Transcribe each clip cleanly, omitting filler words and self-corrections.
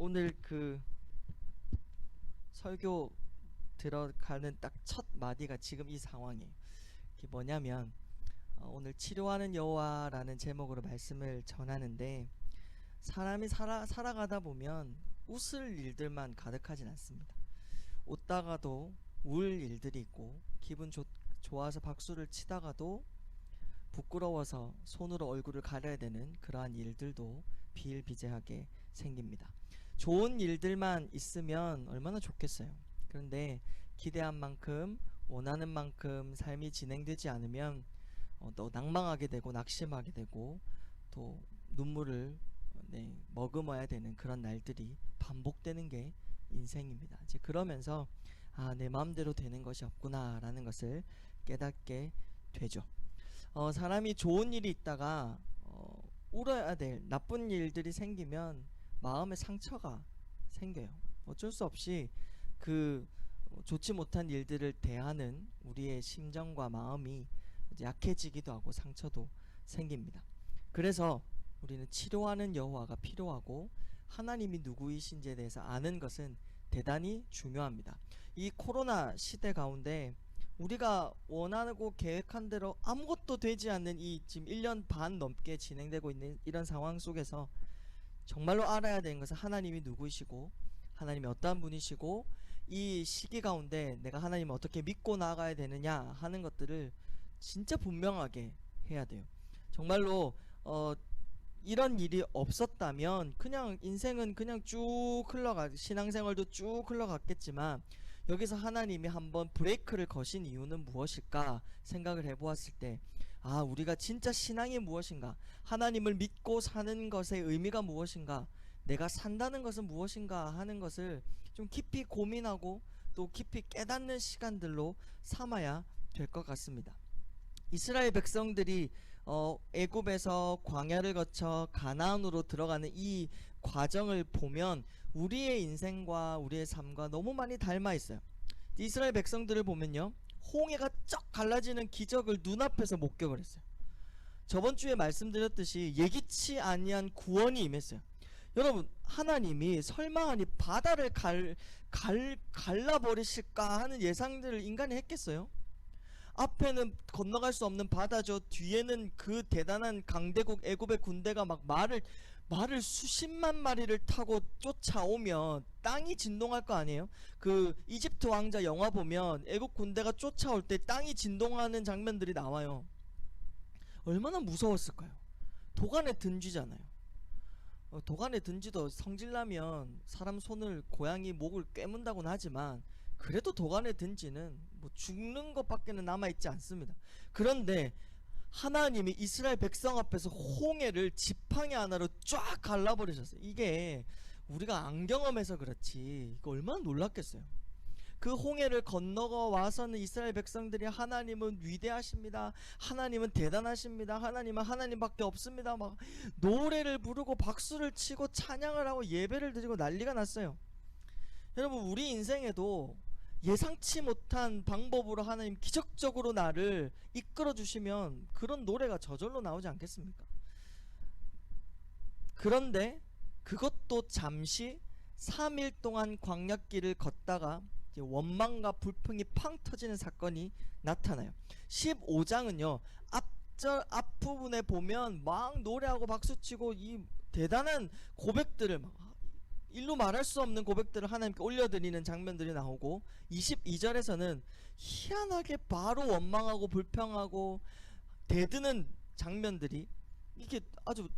오늘 그 설교 들어가는 딱 첫 마디가 지금 이 상황이에요. 이게 뭐냐면 오늘 치료하는 여호와라는 제목으로 말씀을 전하는데, 사람이 살아가다 보면 웃을 일들만 가득하진 않습니다. 웃다가도 울 일들이 있고, 기분 좋아서 박수를 치다가도 부끄러워서 손으로 얼굴을 가려야 되는 그러한 일들도 비일비재하게 생깁니다. 좋은 일들만 있으면 얼마나 좋겠어요. 그런데 기대한 만큼, 원하는 만큼 삶이 진행되지 않으면 또 낭망하게 되고 낙심하게 되고 또 눈물을 머금어야 되는 그런 날들이 반복되는 게 인생입니다. 이제 그러면서 내 마음대로 되는 것이 없구나 라는 것을 깨닫게 되죠. 사람이 좋은 일이 있다가 울어야 될 나쁜 일들이 생기면 마음에 상처가 생겨요. 어쩔 수 없이 그 좋지 못한 일들을 대하는 우리의 심정과 마음이 약해지기도 하고 상처도 생깁니다. 그래서 우리는 치료하는 여호와가 필요하고, 하나님이 누구이신지에 대해서 아는 것은 대단히 중요합니다. 이 코로나 시대 가운데 우리가 원하고 계획한 대로 아무것도 되지 않는 이 지금 1년 반 넘게 진행되고 있는 이런 상황 속에서 정말로 알아야 되는 것은 하나님이 누구이시고, 하나님이 어떠한 분이시고, 이 시기 가운데 내가 하나님을 어떻게 믿고 나아가야 되느냐 하는 것들을 진짜 분명하게 해야 돼요. 정말로 이런 일이 없었다면 그냥 인생은 그냥 쭉 신앙생활도 쭉 흘러갔겠지만, 여기서 하나님이 한번 브레이크를 거신 이유는 무엇일까 생각을 해보았을 때, 우리가 진짜 신앙이 무엇인가, 하나님을 믿고 사는 것의 의미가 무엇인가, 내가 산다는 것은 무엇인가 하는 것을 좀 깊이 고민하고 또 깊이 깨닫는 시간들로 삼아야 될 것 같습니다. 이스라엘 백성들이 애굽에서 광야를 거쳐 가나안으로 들어가는 이 과정을 보면 우리의 인생과 우리의 삶과 너무 많이 닮아 있어요. 이스라엘 백성들을 보면요, 홍해가 쩍 갈라지는 기적을 눈앞에서 목격을 했어요. 저번 주에 말씀드렸듯이 예기치 아니한 구원이 임했어요. 여러분, 하나님이 설마하니 바다를 갈라버리실까 하는 예상들을 인간이 했겠어요? 앞에는 건너갈 수 없는 바다죠. 뒤에는 그 대단한 강대국 애굽의 군대가 막 말을 수십만 마리를 타고 쫓아오면 땅이 진동할 거 아니에요? 그 이집트 왕자 영화 보면 애굽 군대가 쫓아올 때 땅이 진동하는 장면들이 나와요. 얼마나 무서웠을까요? 도간에 든쥐잖아요. 도간에 든지도 성질나면 사람 손을, 고양이 목을 꿰문다고는 하지만 그래도 도간에 든지는 뭐 죽는 것밖에는 남아있지 않습니다. 그런데 하나님이 이스라엘 백성 앞에서 홍해를 지팡이 하나로 쫙 갈라버리셨어요. 이게 우리가 안 경험해서 그렇지 이거 얼마나 놀랍겠어요. 그 홍해를 건너가 와서는 이스라엘 백성들이 하나님은 위대하십니다, 하나님은 대단하십니다, 하나님은 하나님밖에 없습니다 막 노래를 부르고 박수를 치고 찬양을 하고 예배를 드리고 난리가 났어요. 여러분, 우리 인생에도 예상치 못한 방법으로 하나님 기적적으로 나를 이끌어 주시면 그런 노래가 저절로 나오지 않겠습니까? 그런데 그것도 잠시 3일 동안 광야길을 걷다가 원망과 불평이 팡 터지는 사건이 나타나요. 15장은요 앞부분에 보면 막 노래하고 박수치고 이 대단한 고백들을 막 일로 말할 수 없는 고백들을 하나님께 올려드리는 장면들이 나오고, 22절에서는 희한하게 바로 원망하고 불평하고 대드는 장면들이 이렇게 아주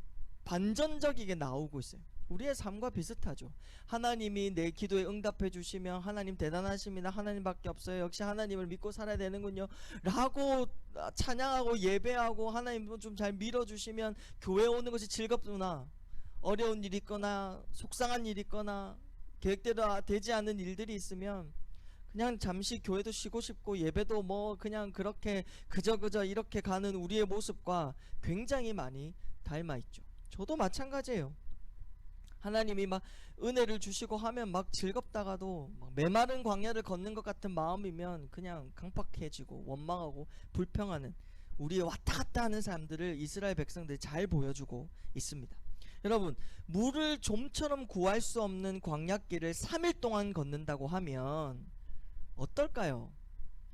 반전적이게 나오고 있어요. 우리의 삶과 비슷하죠. 하나님이 내 기도에 응답해 주시면 하나님 대단하십니다, 하나님밖에 없어요, 역시 하나님을 믿고 살아야 되는군요 라고 찬양하고 예배하고, 하나님 좀 잘 밀어주시면 교회 오는 것이 즐겁구나, 어려운 일이 있거나 속상한 일이 있거나 계획대로 되지 않는 일들이 있으면 그냥 잠시 교회도 쉬고 싶고 예배도 뭐 그냥 그렇게 그저 이렇게 가는 우리의 모습과 굉장히 많이 닮아있죠. 저도 마찬가지예요. 하나님이 막 은혜를 주시고 하면 막 즐겁다가도 막 메마른 광야를 걷는 것 같은 마음이면 그냥 강팍해지고 원망하고 불평하는 우리의 왔다 갔다 하는 사람들을 이스라엘 백성들이 잘 보여주고 있습니다. 여러분, 물을 좀처럼 구할 수 없는 광야길을 3일 동안 걷는다고 하면 어떨까요?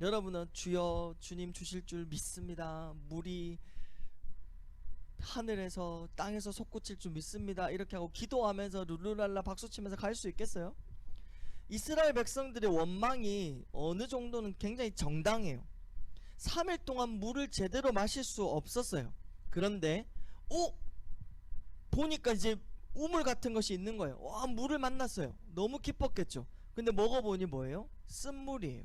여러분은 주여 주님 주실 줄 믿습니다. 물이 하늘에서 땅에서 솟구칠 줄 믿습니다. 이렇게 하고 기도하면서 룰루랄라 박수치면서 갈 수 있겠어요? 이스라엘 백성들의 원망이 어느 정도는 굉장히 정당해요. 3일 동안 물을 제대로 마실 수 없었어요. 그런데 보니까 이제 우물 같은 것이 있는 거예요. 와, 물을 만났어요. 너무 기뻤겠죠. 근데 먹어보니 뭐예요? 쓴물이에요.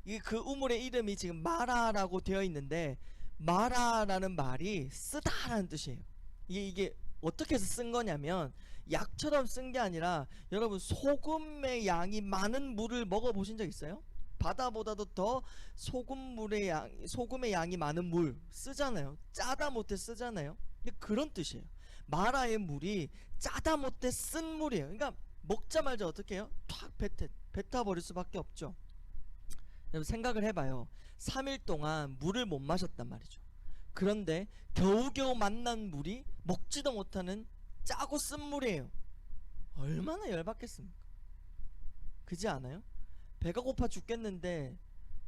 이 그 우물의 이름이 지금 마라라고 되어 있는데, 마라라는 말이 쓰다라는 뜻이에요. 이게 어떻게 해서 쓴 거냐면 약처럼 쓴 게 아니라, 여러분 소금의 양이 많은 물을 먹어보신 적 있어요? 바다보다도 더 소금의 양이 많은 물 쓰잖아요. 짜다 못해 쓰잖아요. 그런 뜻이에요. 마라의 물이 짜다 못해 쓴 물이에요. 그러니까 먹자마자 어떻게 해요? 탁 뱉어버릴 수밖에 없죠. 여러분 생각을 해봐요. 3일 동안 물을 못 마셨단 말이죠. 그런데 겨우겨우 만난 물이 먹지도 못하는 짜고 쓴 물이에요. 얼마나 열받겠습니까? 그지 않아요? 배가 고파 죽겠는데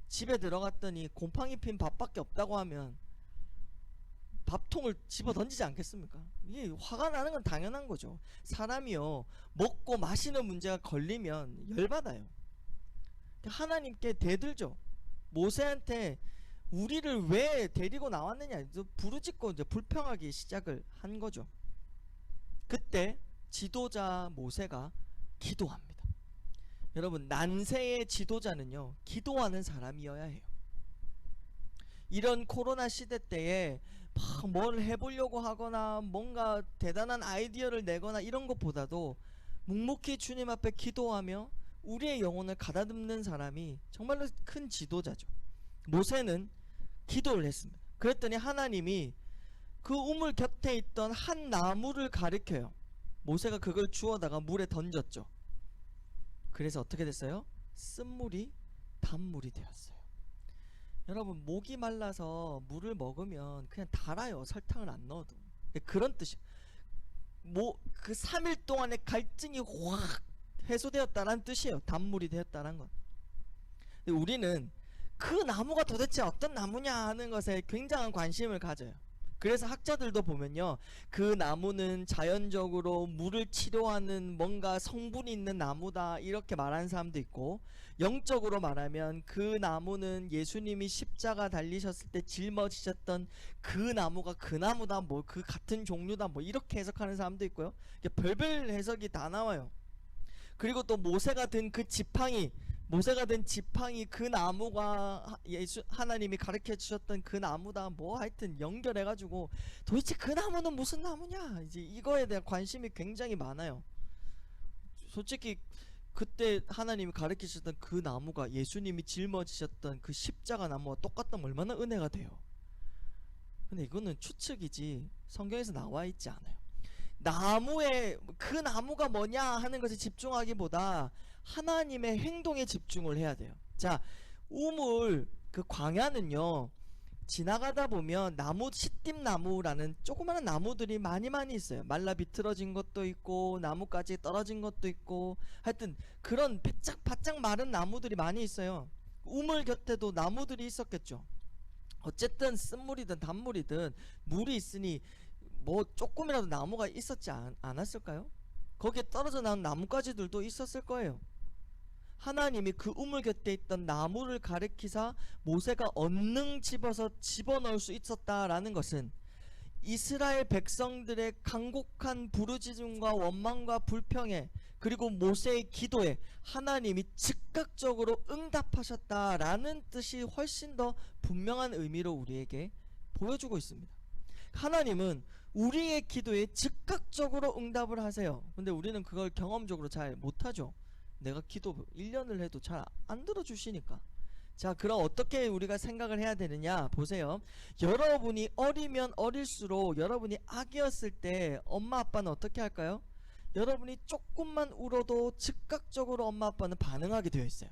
집에 들어갔더니 곰팡이 핀 밥밖에 없다고 하면 밥통을 집어 던지지 않겠습니까? 이게 화가 나는 건 당연한 거죠. 사람이요, 먹고 마시는 문제가 걸리면 열받아요. 하나님께 대들죠. 모세한테 우리를 왜 데리고 나왔느냐 부르짖고 이제 불평하기 시작을 한 거죠. 그때 지도자 모세가 기도합니다. 여러분, 난세의 지도자는요, 기도하는 사람이어야 해요. 이런 코로나 시대 때에 막 뭘 해보려고 하거나 뭔가 대단한 아이디어를 내거나 이런 것보다도 묵묵히 주님 앞에 기도하며 우리의 영혼을 가다듬는 사람이 정말로 큰 지도자죠. 모세는 기도를 했습니다. 그랬더니 하나님이 그 우물 곁에 있던 한 나무를 가리켜요. 모세가 그걸 주워다가 물에 던졌죠. 그래서 어떻게 됐어요? 쓴물이 단물이 되었어요. 여러분, 목이 말라서 물을 먹으면 그냥 달아요. 설탕을 안 넣어도. 그런 뜻이에요. 그 3일 동안의 갈증이 확 해소되었다는 뜻이에요. 단물이 되었다는 건. 근데 우리는 그 나무가 도대체 어떤 나무냐 하는 것에 굉장한 관심을 가져요. 그래서 학자들도 보면요, 그 나무는 자연적으로 물을 치료하는 뭔가 성분이 있는 나무다 이렇게 말하는 사람도 있고, 영적으로 말하면 그 나무는 예수님이 십자가 달리셨을 때 짊어지셨던 그 나무가 그 나무다, 뭐 그 같은 종류다, 뭐 이렇게 해석하는 사람도 있고요. 별별 해석이 다 나와요. 그리고 또 모세가 든 지팡이 그 나무가 하나님이 가르쳐 주셨던 그 나무다, 뭐 하여튼 연결해가지고 도대체 그 나무는 무슨 나무냐, 이제 이거에 대한 관심이 굉장히 많아요. 솔직히 그때 하나님이 가르쳐 주셨던 그 나무가 예수님이 짊어지셨던 그 십자가 나무와 똑같다면 얼마나 은혜가 돼요. 근데 이거는 추측이지 성경에서 나와 있지 않아요. 그 나무가 뭐냐 하는 것에 집중하기보다 하나님의 행동에 집중을 해야 돼요. 자, 우물 그 광야는요, 지나가다 보면 시띠나무라는 조그마한 나무들이 많이 있어요. 말라 비틀어진 것도 있고 나뭇가지 떨어진 것도 있고, 하여튼 그런 바짝 마른 나무들이 많이 있어요. 우물 곁에도 나무들이 있었겠죠. 어쨌든 쓴물이든 단물이든 물이 있으니 뭐 조금이라도 나무가 있었지 않았을까요? 거기에 떨어져 나온 나뭇가지들도 있었을 거예요. 하나님이 그 우물 곁에 있던 나무를 가리키사 모세가 얼른 집어넣을 수 있었다라는 것은 이스라엘 백성들의 간곡한 부르짖음과 원망과 불평에, 그리고 모세의 기도에 하나님이 즉각적으로 응답하셨다라는 뜻이 훨씬 더 분명한 의미로 우리에게 보여주고 있습니다. 하나님은 우리의 기도에 즉각적으로 응답을 하세요. 근데 우리는 그걸 경험적으로 잘 못하죠. 내가 기도 1년을 해도 잘 안 들어주시니까. 자, 그럼 어떻게 우리가 생각을 해야 되느냐 보세요. 여러분이 어리면 어릴수록, 여러분이 아기였을 때 엄마 아빠는 어떻게 할까요? 여러분이 조금만 울어도 즉각적으로 엄마 아빠는 반응하게 되어 있어요.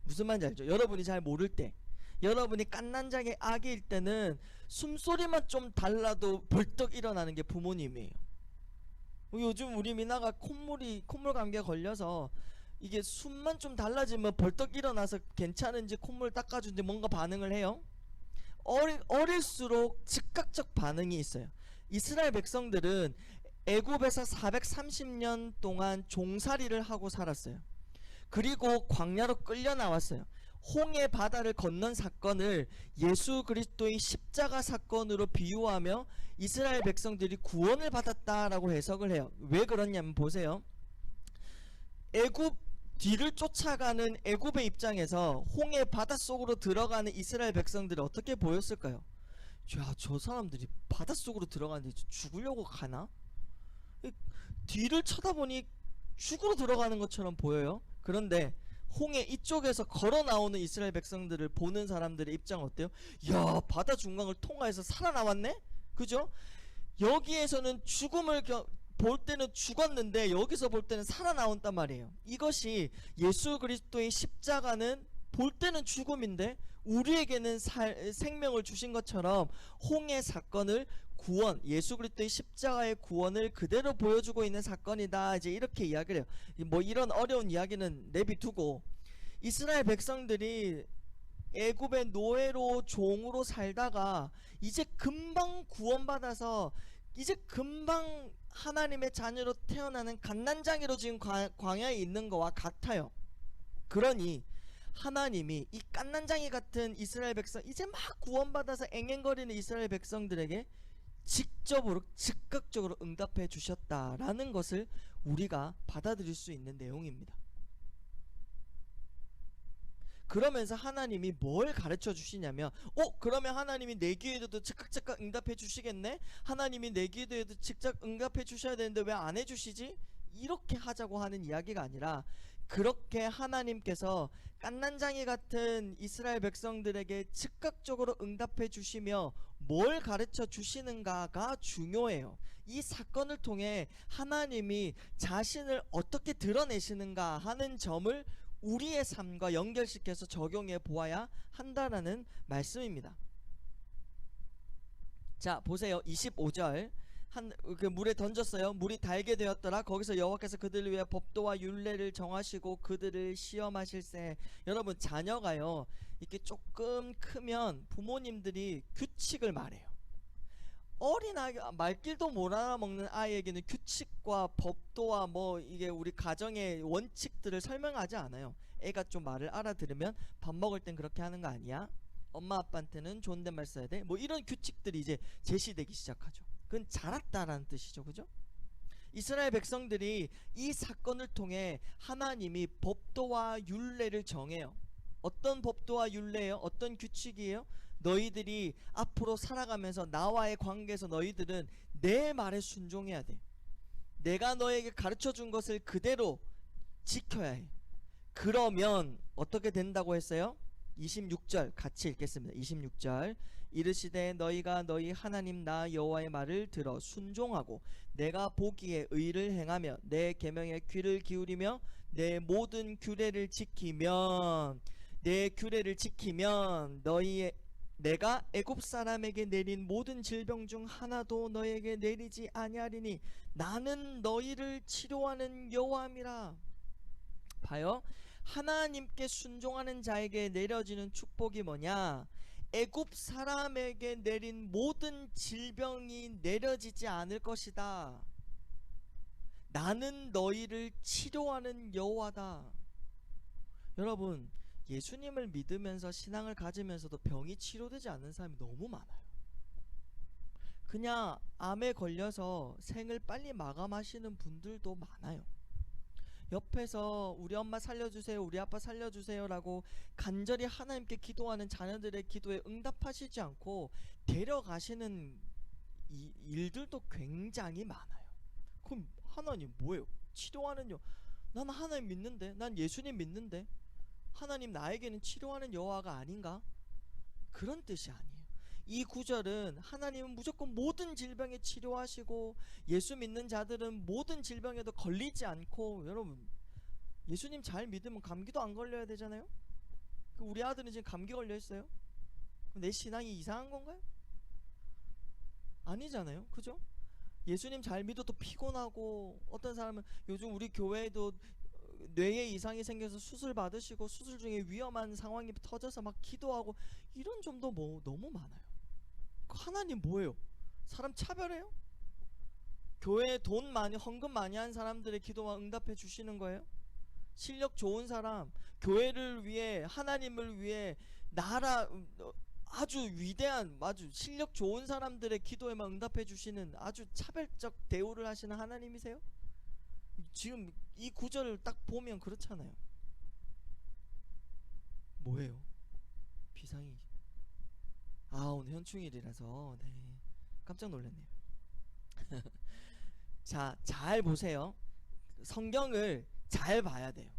무슨 말인지 알죠? 여러분이 잘 모를 때, 여러분이 깐난장의 아기일 때는 숨소리만 좀 달라도 벌떡 일어나는 게 부모님이에요. 요즘 우리 미나가 콧물 감기에 걸려서 이게 숨만 좀 달라지면 벌떡 일어나서 괜찮은지 콧물 닦아주는지 뭔가 반응을 해요. 어릴수록 즉각적 반응이 있어요. 이스라엘 백성들은 애굽에서 430년 동안 종살이를 하고 살았어요. 그리고 광야로 끌려 나왔어요. 홍해 바다를 건넌 사건을 예수 그리스도의 십자가 사건으로 비유하며 이스라엘 백성들이 구원을 받았다라고 해석을 해요. 왜 그러냐면 보세요. 애굽 뒤를 쫓아가는 애굽의 입장에서 홍해 바닷속으로 들어가는 이스라엘 백성들이 어떻게 보였을까요? 야, 저 사람들이 바닷속으로 들어가는데 죽으려고 가나? 뒤를 쳐다보니 죽으러 들어가는 것처럼 보여요. 그런데 홍해 이쪽에서 걸어 나오는 이스라엘 백성들을 보는 사람들의 입장은 어때요? 야, 바다 중간을 통과해서 살아남았네? 그죠? 여기에서는 죽음을 볼 때는 죽었는데 여기서 볼 때는 살아나온단 말이에요. 이것이 예수 그리스도의 십자가는 볼 때는 죽음인데 우리에게는 생명을 주신 것처럼 홍해 사건을 구원, 예수 그리스도의 십자가의 구원을 그대로 보여주고 있는 사건이다. 이제 이렇게 이야기를 해요. 뭐 이런 어려운 이야기는 내비두고 이스라엘 백성들이 애굽의 노예로 종으로 살다가 이제 금방 구원받아서 이제 금방 하나님의 자녀로 태어나는 갓난장이로 지금 광야에 있는 거와 같아요. 그러니 하나님이 이 갓난장이 같은 이스라엘 백성, 이제 막 구원받아서 앵앵거리는 이스라엘 백성들에게 직접으로 즉각적으로 응답해 주셨다라는 것을 우리가 받아들일 수 있는 내용입니다. 그러면서 하나님이 뭘 가르쳐 주시냐면 그러면 하나님이 내 기도에도 즉각 응답해 주시겠네? 하나님이 내 기도에도 즉각 응답해 주셔야 되는데 왜 안 해주시지? 이렇게 하자고 하는 이야기가 아니라 그렇게 하나님께서 깐난장이 같은 이스라엘 백성들에게 즉각적으로 응답해 주시며 뭘 가르쳐 주시는가가 중요해요. 이 사건을 통해 하나님이 자신을 어떻게 드러내시는가 하는 점을 우리의 삶과 연결시켜서 적용해 보아야 한다라는 말씀입니다. 자, 보세요. 25절 그 물에 던졌어요. 물이 달게 되었더라. 거기서 여호와께서 그들을 위해 법도와 율례를 정하시고 그들을 시험하실세. 여러분, 자녀가요 이렇게 조금 크면 부모님들이 규칙을 말해요. 어린 아이, 말귀도 못 알아먹는 아이에게는 규칙과 법도와 뭐 이게 우리 가정의 원칙들을 설명하지 않아요. 애가 좀 말을 알아들으면 밥 먹을 땐 그렇게 하는 거 아니야? 엄마 아빠한테는 존댓말 써야 돼? 뭐 이런 규칙들이 이제 제시되기 시작하죠. 그건 자랐다라는 뜻이죠. 그죠? 이스라엘 백성들이 이 사건을 통해 하나님이 법도와 율례를 정해요. 어떤 법도와 율례예요? 어떤 규칙이에요? 너희들이 앞으로 살아가면서 나와의 관계에서 너희들은 내 말에 순종해야 돼. 내가 너에게 가르쳐 준 것을 그대로 지켜야 해. 그러면 어떻게 된다고 했어요? 26절 같이 읽겠습니다. 26절 이르시되 너희가 너희 하나님 나 여호와의 말을 들어 순종하고 내가 보기에 의를 행하며 내 계명에 귀를 기울이며 내 모든 규례를 지키면 너희의 내가 애굽 사람에게 내린 모든 질병 중 하나도 너에게 내리지 아니하리니 나는 너희를 치료하는 여호와임이라. 봐요. 하나님께 순종하는 자에게 내려지는 축복이 뭐냐? 애굽 사람에게 내린 모든 질병이 내려지지 않을 것이다. 나는 너희를 치료하는 여호와다. 여러분, 예수님을 믿으면서 신앙을 가지면서도 병이 치료되지 않는 사람이 너무 많아요. 그냥 암에 걸려서 생을 빨리 마감하시는 분들도 많아요. 옆에서 우리 엄마 살려주세요, 우리 아빠 살려주세요 라고 간절히 하나님께 기도하는 자녀들의 기도에 응답하시지 않고 데려가시는 일들도 굉장히 많아요. 그럼 하나님 뭐예요? 치료하는요? 난 하나님 믿는데, 난 예수님 믿는데 하나님 나에게는 치료하는 여호와가 아닌가? 그런 뜻이 아니에요. 이 구절은 하나님은 무조건 모든 질병에 치료하시고 예수 믿는 자들은 모든 질병에도 걸리지 않고, 여러분 예수님 잘 믿으면 감기도 안 걸려야 되잖아요. 우리 아들은 지금 감기 걸려 있어요. 그럼 내 신앙이 이상한 건가요? 아니잖아요. 그죠? 예수님 잘 믿어도 피곤하고, 어떤 사람은 요즘 우리 교회에도 뇌에 이상이 생겨서 수술 받으시고 수술 중에 위험한 상황이 터져서 막 기도하고, 이런 점도 뭐 너무 많아요. 하나님 뭐예요? 사람 차별해요? 교회에 돈 많이 헌금 많이 한 사람들의 기도만 응답해 주시는 거예요? 실력 좋은 사람, 교회를 위해, 하나님을 위해, 나라 아주 위대한, 아주 실력 좋은 사람들의 기도에만 응답해 주시는 아주 차별적 대우를 하시는 하나님이세요? 지금 이 구절을 딱 보면 그렇잖아요. 뭐예요? 비상이. 오늘 현충일이라서 네, 깜짝 놀랐네요. 자, 잘 보세요. 성경을 잘 봐야 돼요.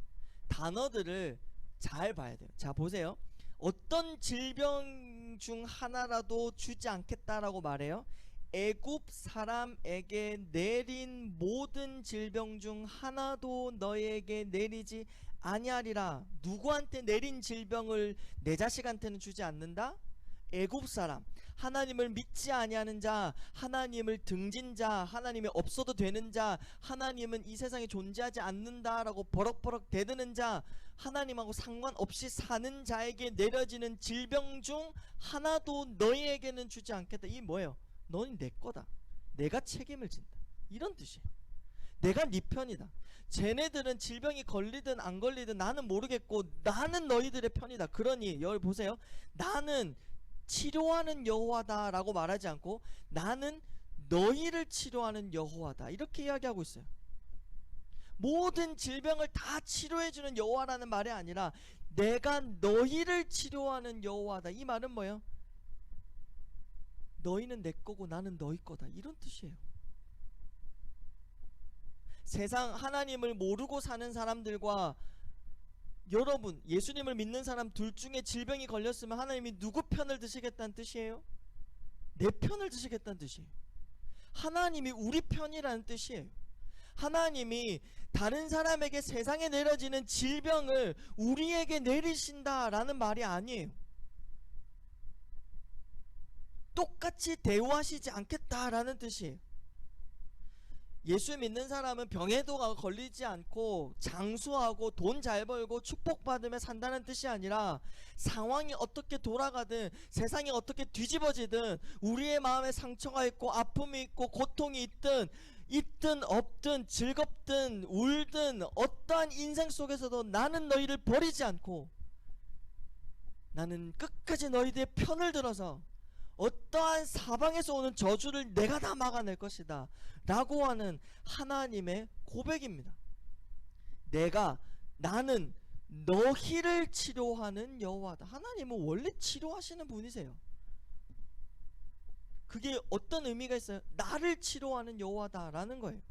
단어들을 잘 봐야 돼요. 자, 보세요. 어떤 질병 중 하나라도 주지 않겠다라고 말해요. 애굽 사람에게 내린 모든 질병 중 하나도 너에게 내리지 아니하리라. 누구한테 내린 질병을 내 자식한테는 주지 않는다? 애굽 사람, 하나님을 믿지 아니하는 자, 하나님을 등진 자, 하나님이 없어도 되는 자, 하나님은 이 세상에 존재하지 않는다라고 버럭버럭 대드는 자, 하나님하고 상관없이 사는 자에게 내려지는 질병 중 하나도 너희에게는 주지 않겠다. 이 뭐예요? 너는 내 거다. 내가 책임을 진다. 이런 뜻이에요. 내가 네 편이다. 쟤네들은 질병이 걸리든 안 걸리든 나는 모르겠고 나는 너희들의 편이다. 그러니 여기 보세요. 나는 치료하는 여호와다 라고 말하지 않고 나는 너희를 치료하는 여호와다 이렇게 이야기하고 있어요. 모든 질병을 다 치료해주는 여호와라는 말이 아니라 내가 너희를 치료하는 여호와다. 이 말은 뭐예요? 너희는 내 거고 나는 너희 거다, 이런 뜻이에요. 세상 하나님을 모르고 사는 사람들과 여러분 예수님을 믿는 사람 둘 중에 질병이 걸렸으면 하나님이 누구 편을 드시겠다는 뜻이에요? 내 편을 드시겠다는 뜻이에요. 하나님이 우리 편이라는 뜻이에요. 하나님이 다른 사람에게 세상에 내려지는 질병을 우리에게 내리신다라는 말이 아니에요. 똑같이 대우하시지 않겠다라는 뜻이에요. 예수 믿는 사람은 병에도 걸리지 않고 장수하고 돈 잘 벌고 축복받으며 산다는 뜻이 아니라 상황이 어떻게 돌아가든 세상이 어떻게 뒤집어지든 우리의 마음에 상처가 있고 아픔이 있고 고통이 있든 없든 즐겁든 울든 어떠한 인생 속에서도 나는 너희를 버리지 않고 나는 끝까지 너희들의 편을 들어서 어떠한 사방에서 오는 저주를 내가 다 막아낼 것이다 라고 하는 하나님의 고백입니다. 나는 너희를 치료하는 여호와다. 하나님은 원래 치료하시는 분이세요. 그게 어떤 의미가 있어요? 나를 치료하는 여호와다 라는 거예요.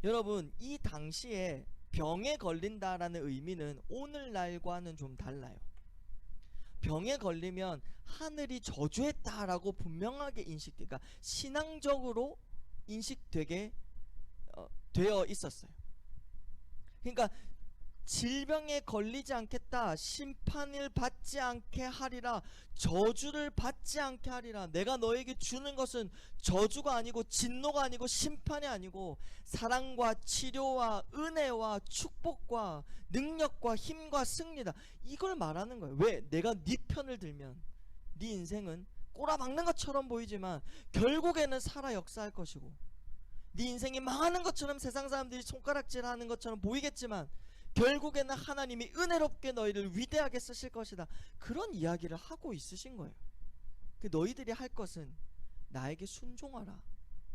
여러분 이 당시에 병에 걸린다라는 의미는 오늘날과는 좀 달라요. 병에 걸리면 하늘이 저주했다라고 분명하게 인식되니까 신앙적으로 인식되게 되어 있었어요. 그러니까 질병에 걸리지 않겠다, 심판을 받지 않게 하리라, 저주를 받지 않게 하리라. 내가 너에게 주는 것은 저주가 아니고 진노가 아니고 심판이 아니고 사랑과 치료와 은혜와 축복과 능력과 힘과 승리다. 이걸 말하는 거예요. 왜? 내가 네 편을 들면 네 인생은 꼬라박는 것처럼 보이지만 결국에는 살아 역사할 것이고 네 인생이 망하는 것처럼 세상 사람들이 손가락질하는 것처럼 보이겠지만 결국에는 하나님이 은혜롭게 너희를 위대하게 쓰실 것이다. 그런 이야기를 하고 있으신 거예요. 너희들이 할 것은 나에게 순종하라,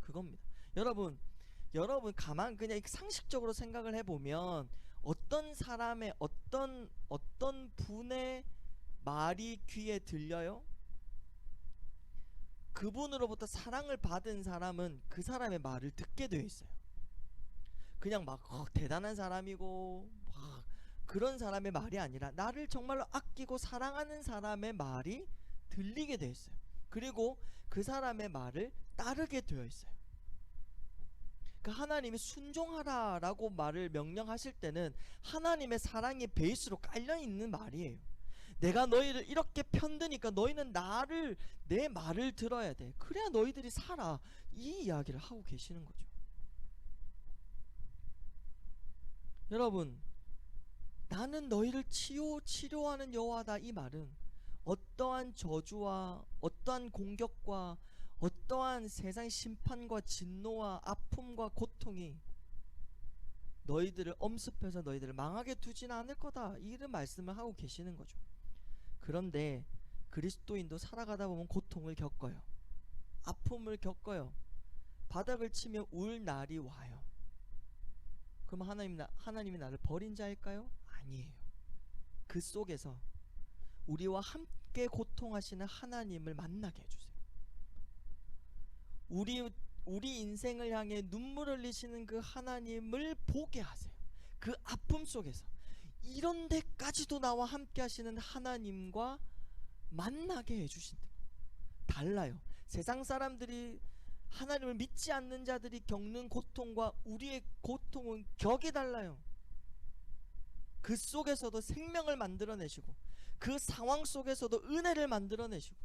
그겁니다. 여러분 그냥 상식적으로 생각을 해보면 어떤 사람의 어떤 분의 말이 귀에 들려요? 그분으로부터 사랑을 받은 사람은 그 사람의 말을 듣게 되어 있어요. 그냥 막 대단한 사람이고 막 그런 사람의 말이 아니라 나를 정말로 아끼고 사랑하는 사람의 말이 들리게 되어 있어요. 그리고 그 사람의 말을 따르게 되어 있어요. 그러니까 하나님이 순종하라 라고 말을 명령하실 때는 하나님의 사랑이 베이스로 깔려있는 말이에요. 내가 너희를 이렇게 편드니까 너희는 내 말을 들어야 돼. 그래야 너희들이 살아. 이 이야기를 하고 계시는 거죠. 여러분, 나는 너희를 치료하는 여호와다. 이 말은 어떠한 저주와 어떠한 공격과 어떠한 세상 심판과 진노와 아픔과 고통이 너희들을 엄습해서 너희들을 망하게 두지는 않을 거다. 이런 말씀을 하고 계시는 거죠. 그런데 그리스도인도 살아가다 보면 고통을 겪어요. 아픔을 겪어요. 바닥을 치며 울 날이 와요. 그럼 하나님이 나를 버린 자일까요? 아니에요. 그 속에서 우리와 함께 고통하시는 하나님을 만나게 해주세요. 우리 인생을 향해 눈물 흘리시는 그 하나님을 보게 하세요. 그 아픔 속에서 이런 데까지도 나와 함께 하시는 하나님과 만나게 해주신다. 달라요. 세상 사람들이, 하나님을 믿지 않는 자들이 겪는 고통과 우리의 고통은 격이 달라요. 그 속에서도 생명을 만들어내시고 그 상황 속에서도 은혜를 만들어내시고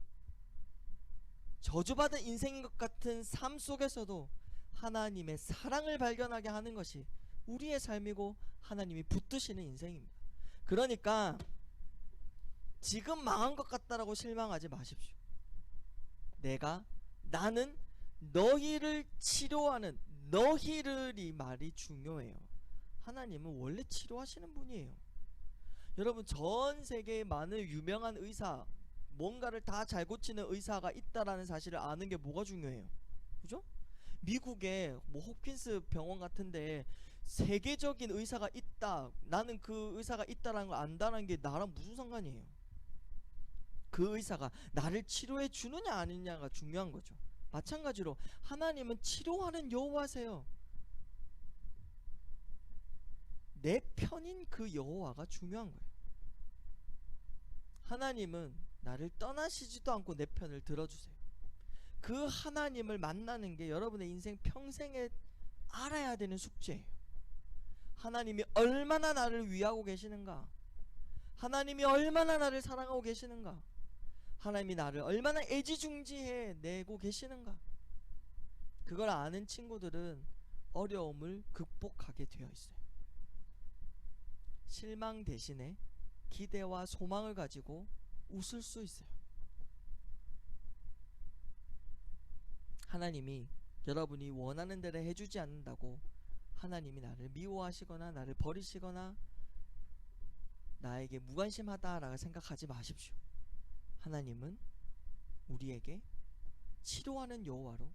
저주받은 인생인 것 같은 삶 속에서도 하나님의 사랑을 발견하게 하는 것이 우리의 삶이고 하나님이 붙드시는 인생입니다. 그러니까 지금 망한 것 같다라고 실망하지 마십시오. 나는 너희를 치료하는, 너희를, 이 말이 중요해요. 하나님은 원래 치료하시는 분이에요. 여러분, 전 세계에 많은 유명한 의사, 뭔가를 다 잘 고치는 의사가 있다라는 사실을 아는 게 뭐가 중요해요? 그죠? 미국에 뭐 호킨스 병원 같은데 세계적인 의사가 있다, 나는 그 의사가 있다라는 걸 안다는 게 나랑 무슨 상관이에요? 그 의사가 나를 치료해 주느냐 아니냐가 중요한 거죠. 마찬가지로 하나님은 치료하는 여호와세요. 내 편인 그 여호와가 중요한 거예요. 하나님은 나를 떠나시지도 않고 내 편을 들어주세요. 그 하나님을 만나는 게 여러분의 인생 평생에 알아야 되는 숙제예요. 하나님이 얼마나 나를 위하고 계시는가, 하나님이 얼마나 나를 사랑하고 계시는가, 하나님이 나를 얼마나 애지중지해 내고 계시는가, 그걸 아는 친구들은 어려움을 극복하게 되어 있어요. 실망 대신에 기대와 소망을 가지고 웃을 수 있어요. 하나님이 여러분이 원하는 대로 해주지 않는다고 하나님이 나를 미워하시거나 나를 버리시거나 나에게 무관심하다라고 생각하지 마십시오. 하나님은 우리에게 치료하는 여호와로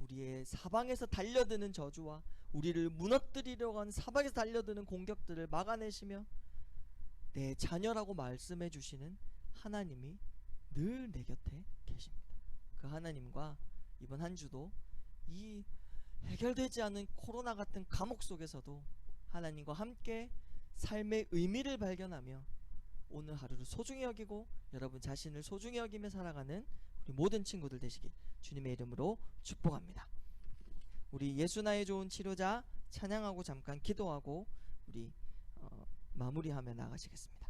우리의 사방에서 달려드는 저주와 우리를 무너뜨리려고 하는 사방에서 달려드는 공격들을 막아내시며 내 자녀라고 말씀해 주시는 하나님이 늘 내 곁에 계십니다. 그 하나님과 이번 한 주도 이 해결되지 않은 코로나 같은 감옥 속에서도 하나님과 함께 삶의 의미를 발견하며 오늘 하루를 소중히 여기고 여러분 자신을 소중히 여기며 살아가는 우리 모든 친구들 되시길 주님의 이름으로 축복합니다. 우리 예수 나의 좋은 치료자 찬양하고 잠깐 기도하고 우리 마무리하며 나가시겠습니다.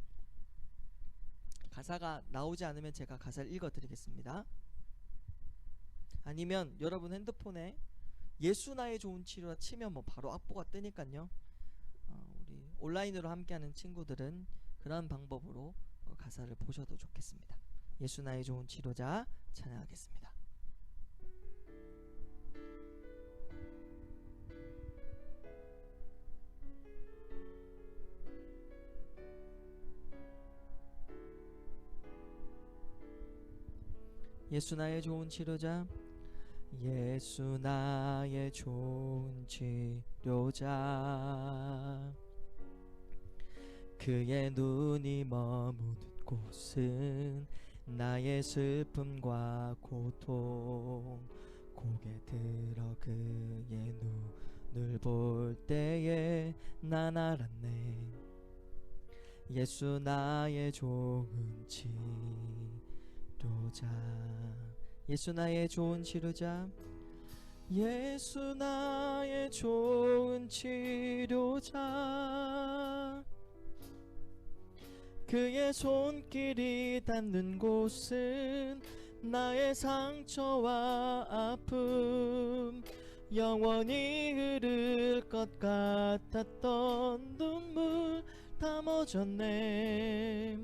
가사가 나오지 않으면 제가 가사를 읽어드리겠습니다. 아니면 여러분 핸드폰에 예수 나의 좋은 치료자 치면 뭐 바로 악보가 뜨니까요. 우리 온라인으로 함께하는 친구들은 그런 방법으로 가사를 보셔도 좋겠습니다. 예수 나의 좋은 치료자 찬양하겠습니다. 예수 나의 좋은 치료자, 예수 나의 좋은 치료자, 그의 눈이 머무는 곳은 나의 슬픔과 고통, 고개 들어 그의 눈을 볼 때에 난 알았네. 예수 나의 좋은 치료자, 예수 나의 좋은 치료자, 예수 나의 좋은 치료자, 그의 손길이 닿는 곳은 나의 상처와 아픔, 영원히 흐를 것 같았던 눈물 다 멎었네.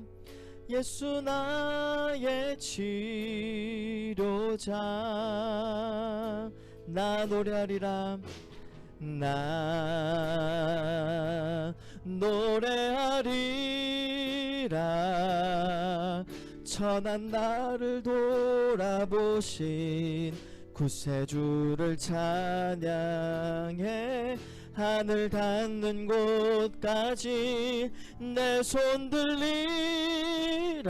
예수 나의 치료자. 나 노래하리라. 나 노래하리라. 천한 나를 돌아보신 구세주를 찬양해. 하늘 닿는 곳까지 내 손 들리라.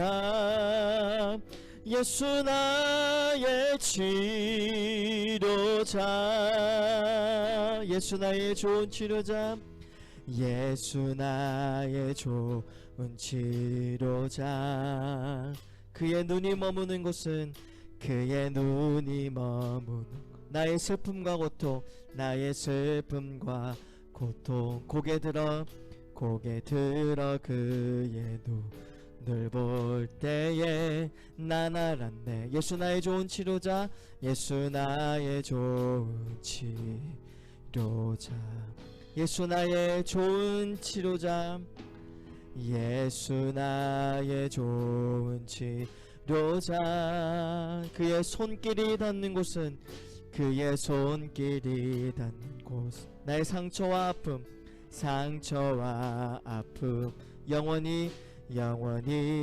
예수 나의 치료자. 예수 나의 좋은 치료자. 예수 나의 좋은 치료자. 그의 눈이 머무는 곳은 그의 눈이 머무는 곳. 나의 슬픔과 고통, 나의 슬픔과 고통. 고개 들어 그의 눈을 볼 때에 난 알았네. 예수 나의 좋은 치료자. 예수 나의 좋은 치료자. 예수 나의 좋은 치료자. 예수 나의 좋은 치료자. 그의 손길이 닿는 곳은 그의 손길이 닿는 곳. 나의 상처와 아픔 영원히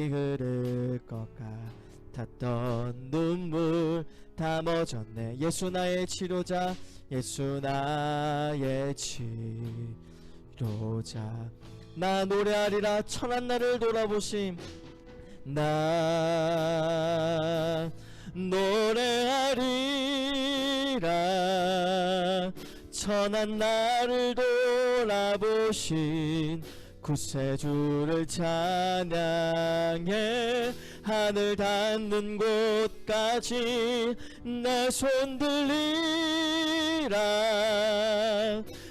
흐를 것 같았던 눈물 다 멎었네. 예수 나의 치료자. 예수 나의 치료자. 나 노래하리라. 천한 나를 돌아보심. 나 노래하리라. 천한 나를 돌아보신 구세주를 찬양해. 하늘 닿는 곳까지 내 손 들리라.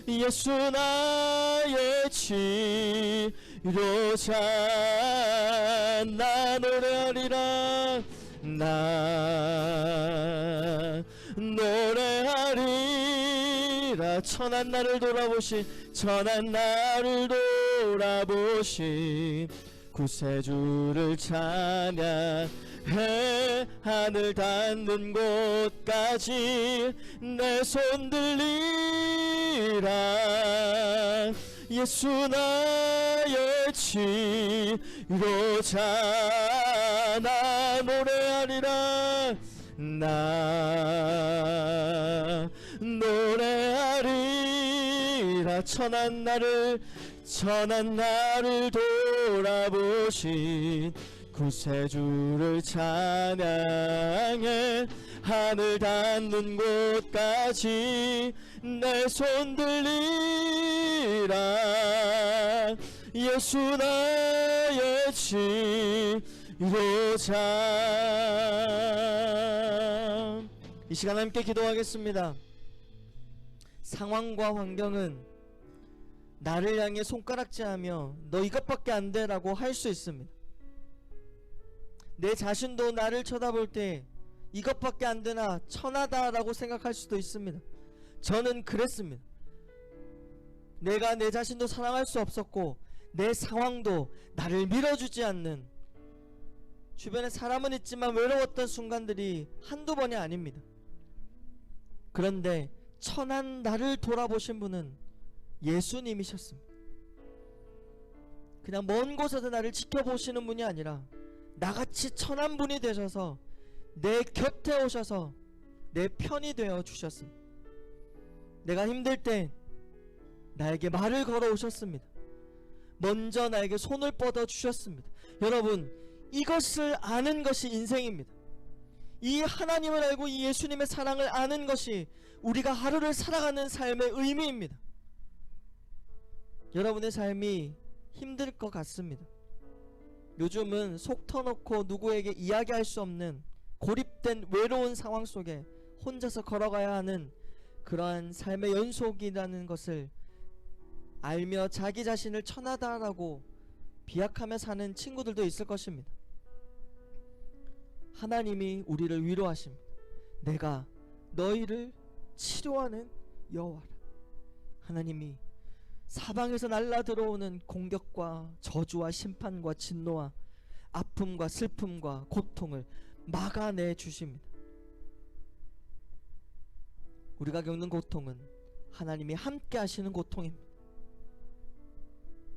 예수 나의 치료자. 나 노래하리라. 나 노래하리라. 천한 나를 돌아보신 구세주를 찬양해. 하늘 닿는 곳까지 내 손 들리라. 예수 나의 치료자. 나 노래하리라. 나 노래하리라. 천한 나를 돌아보신 구세주를 찬양해. 하늘 닿는 곳까지 내 손 들리라. 예수 나의 치료자. 이 시간 함께 기도하겠습니다. 상황과 환경은 나를 향해 손가락질하며 너 이것밖에 안 돼 라고 할 수 있습니다. 내 자신도 나를 쳐다볼 때 이것밖에 안 되나 천하다 라고 생각할 수도 있습니다. 저는 그랬습니다. 내가 내 자신도 사랑할 수 없었고 내 상황도 나를 밀어주지 않는, 주변에 사람은 있지만 외로웠던 순간들이 한두 번이 아닙니다. 그런데 천한 나를 돌아보신 분은 예수님이셨습니다. 그냥 먼 곳에서 나를 지켜보시는 분이 아니라 나같이 천한 분이 되셔서 내 곁에 오셔서 내 편이 되어 주셨습니다. 내가 힘들 때 나에게 말을 걸어 오셨습니다. 먼저 나에게 손을 뻗어 주셨습니다. 여러분, 이것을 아는 것이 인생입니다. 이 하나님을 알고 이 예수님의 사랑을 아는 것이 우리가 하루를 살아가는 삶의 의미입니다. 여러분의 삶이 힘들 것 같습니다. 요즘은 속 터놓고 누구에게 이야기할 수 없는 고립된 외로운 상황 속에 혼자서 걸어가야 하는 그러한 삶의 연속이라는 것을 알며 자기 자신을 천하다라고 비약하며 사는 친구들도 있을 것입니다. 하나님이 우리를 위로하십니다. 내가 너희를 치료하는 여호와라. 하나님이 사방에서 날라 들어오는 공격과 저주와 심판과 진노와 아픔과 슬픔과 고통을 막아내 주십니다. 우리가 겪는 고통은 하나님이 함께 하시는 고통입니다.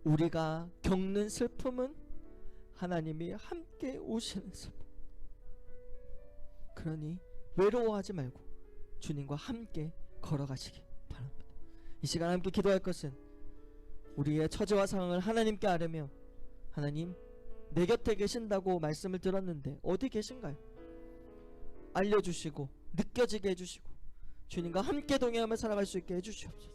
우리가 겪는 슬픔은 하나님이 함께 오시는 슬픔. 그러니 외로워하지 말고 주님과 함께 걸어가시기 바랍니다. 이 시간 함께 기도할 것은 우리의 처지와 상황을 하나님께 아뢰며, 하나님, 내 곁에 계신다고 말씀을 들었는데 어디 계신가요? 알려주시고 느껴지게 해주시고 주님과 함께 동행하며 살아갈 수 있게 해주시옵소서.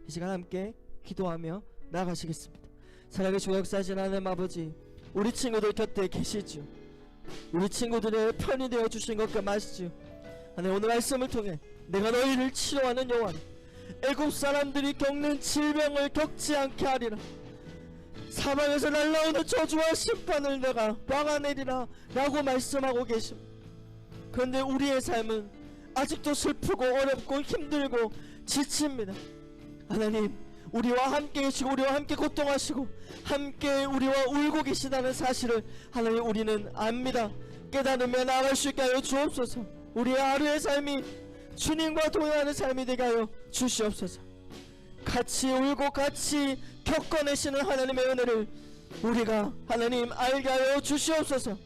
이 시간 함께 기도하며 나아가시겠습니다. 살아계시고 역사하신 하나님 아버지, 우리 친구들 곁에 계시지요. 우리 친구들의 편이 되어 주신 것과 맞지요. 하나님, 오늘 말씀을 통해 내가 너희를 치료하는 여호와라. 애굽 사람들이 겪는 질병을 겪지 않게 하리라. 사방에서 날라오는 저주와 심판을 내가 막아내리라 라고 말씀하고 계십니다. 그런데 우리의 삶은 아직도 슬프고 어렵고 힘들고 지칩니다. 하나님, 우리와 함께 계시고 우리와 함께 고통하시고 함께 우리와 울고 계시다는 사실을 하나님 우리는 압니다. 깨달으며 나아갈 수 있게 하여 주옵소서. 우리의 하루의 삶이 주님과 동행하는 삶이 되게 하여 주시옵소서. 같이 울고 같이 겪어내시는 하나님의 은혜를 우리가 하나님 알게 하여 주시옵소서.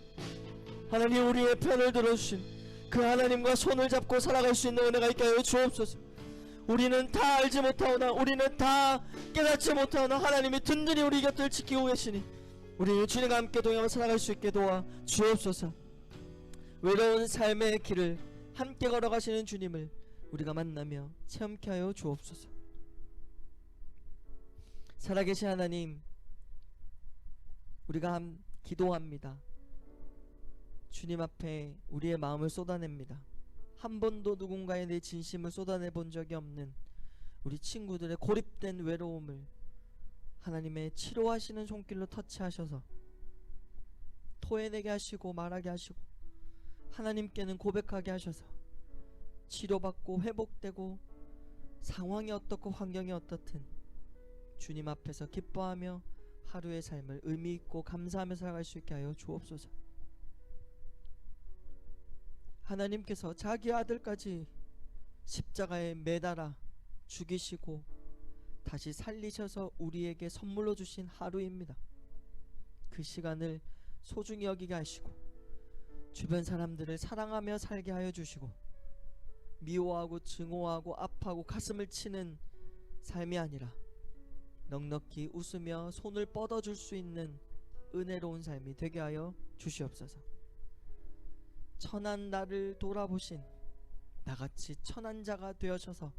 하나님, 우리의 편을 들어주신 그 하나님과 손을 잡고 살아갈 수 있는 은혜가 있게 하여 주옵소서. 우리는 다 알지 못하오나, 우리는 다 깨닫지 못하오나 하나님이 든든히 우리 곁을 지키고 계시니 우리 주님과 함께 동행하며 살아갈 수 있게 도와 주옵소서. 외로운 삶의 길을 함께 걸어가시는 주님을 우리가 만나며 체험케 하여 주옵소서. 살아계신 하나님, 우리가 기도합니다. 주님 앞에 우리의 마음을 쏟아냅니다. 한 번도 누군가에 내 진심을 쏟아내 본 적이 없는 우리 친구들의 고립된 외로움을 하나님의 치료하시는 손길로 터치하셔서 토해내게 하시고 말하게 하시고 하나님께는 고백하게 하셔서 치료받고 회복되고 상황이 어떻고 환경이 어떻든 주님 앞에서 기뻐하며 하루의 삶을 의미있고 감사하며 살아갈 수 있게 하여 주옵소서. 하나님께서 자기 아들까지 십자가에 매달아 죽이시고 다시 살리셔서 우리에게 선물로 주신 하루입니다. 그 시간을 소중히 여기게 하시고 주변 사람들을 사랑하며 살게 하여 주시고 미워하고 증오하고 아파하고 가슴을 치는 삶이 아니라 넉넉히 웃으며 손을 뻗어줄 수 있는 은혜로운 삶이 되게 하여 주시옵소서. 천한 나를 돌아보신 나같이 천한 자가 되어셔서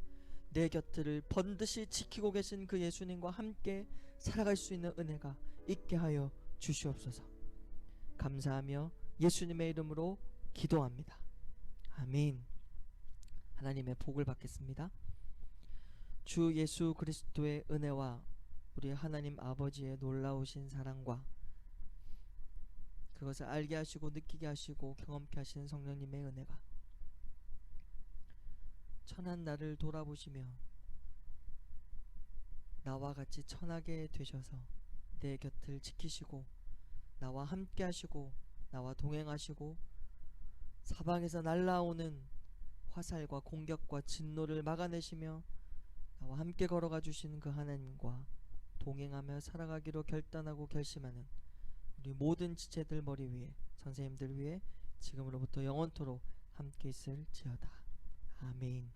내 곁을 번듯이 지키고 계신 그 예수님과 함께 살아갈 수 있는 은혜가 있게 하여 주시옵소서. 감사하며 예수님의 이름으로 기도합니다. 아멘. 하나님의 복을 받겠습니다. 주 예수 그리스도의 은혜와 우리 하나님 아버지의 놀라우신 사랑과 그것을 알게 하시고 느끼게 하시고 경험케 하시는 성령님의 은혜가 천한 나를 돌아보시며 나와 같이 천하게 되셔서 내 곁을 지키시고 나와 함께 하시고 나와 동행하시고 사방에서 날라오는 화살과 공격과 진노를 막아내시며 나와 함께 걸어가 주시는 그 하나님과 동행하며 살아가기로 결단하고 결심하는 우리 모든 지체들 머리 위에 선생님들 위에 지금으로부터 영원토록 함께 있을지어다. 아멘.